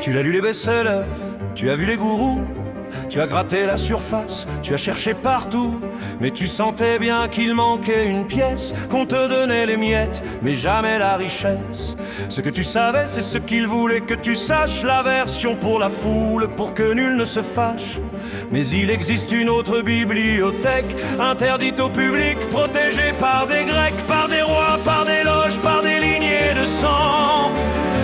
Tu l'as lu les best-sellers, tu as vu les gourous, tu as gratté la surface, tu as cherché partout, mais tu sentais bien qu'il manquait une pièce, qu'on te donnait les miettes, mais jamais la richesse. Ce que tu savais, c'est ce qu'il voulait que tu saches, la version pour la foule, pour que nul ne se fâche. Mais il existe une autre bibliothèque, interdite au public, protégée par des Grecs, par des rois, par des loges, par des lignées de sang.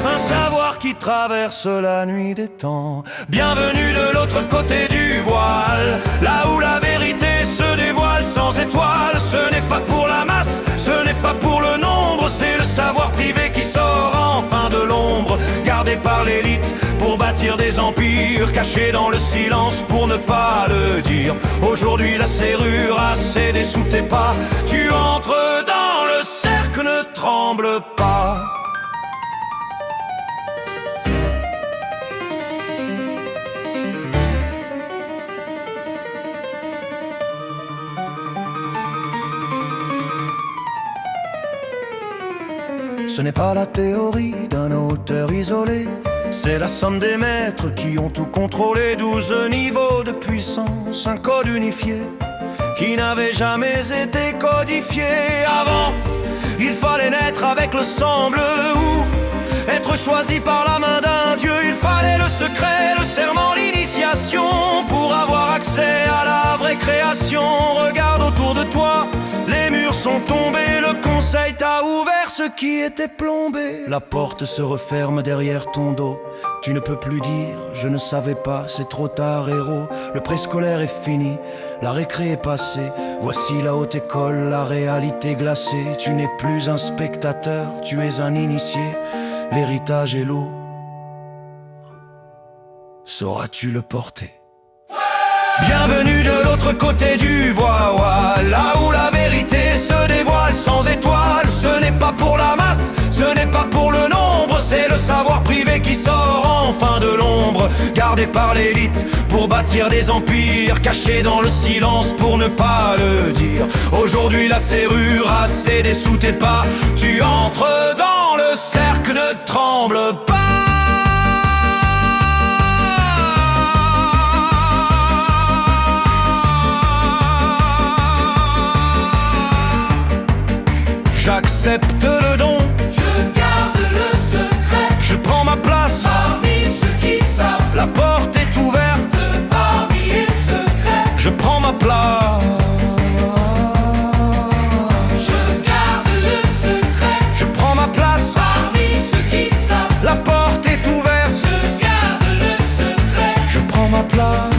Un savoir qui traverse la nuit des temps. Bienvenue de l'autre côté du voile, là où la vérité se dévoile sans étoile. Ce n'est pas pour la masse, ce n'est pas pour le nombre, c'est le savoir privé qui sort enfin de l'ombre, gardé par l'élite pour bâtir des empires, cachés dans le silence pour ne pas le dire. Aujourd'hui la serrure a cédé sous tes pas, tu entres dans le cercle, ne tremble pas. Ce n'est pas la théorie d'un auteur isolé, c'est la somme des maîtres qui ont tout contrôlé. 12 niveaux de puissance, un code unifié qui n'avait jamais été codifié avant. Il fallait naître avec le sang bleu ou être choisi par la main d'un dieu. Il fallait le secret, le serment, l'initiation pour avoir accès à la vraie création. Regarde autour de toi, les murs sont tombés, le conseil t'a ouvert ce qui était plombé. La porte se referme derrière ton dos, tu ne peux plus dire je ne savais pas, c'est trop tard héros. Le préscolaire est fini, la récré est passée, voici la haute école, la réalité glacée. Tu n'es plus un spectateur, tu es un initié, l'héritage est lourd, sauras-tu le porter? Bienvenue de l'autre côté du voile, là où la vérité se dévoile sans étoile. Ce n'est pas pour la masse, ce n'est pas pour le nombre, c'est le savoir privé qui sort enfin de l'ombre, gardé par l'élite pour bâtir des empires, cachés dans le silence pour ne pas le dire. Aujourd'hui la serrure a cédé sous tes pas, tu entres dans le cercle, ne tremble pas. J'accepte le don, je garde le secret, je prends ma place parmi ceux qui savent. La porte est ouverte, Parmi les secrets, je prends ma place. je garde le secret, Je prends ma place, parmi ceux qui savent. la porte est ouverte, Je garde le secret, je prends ma place.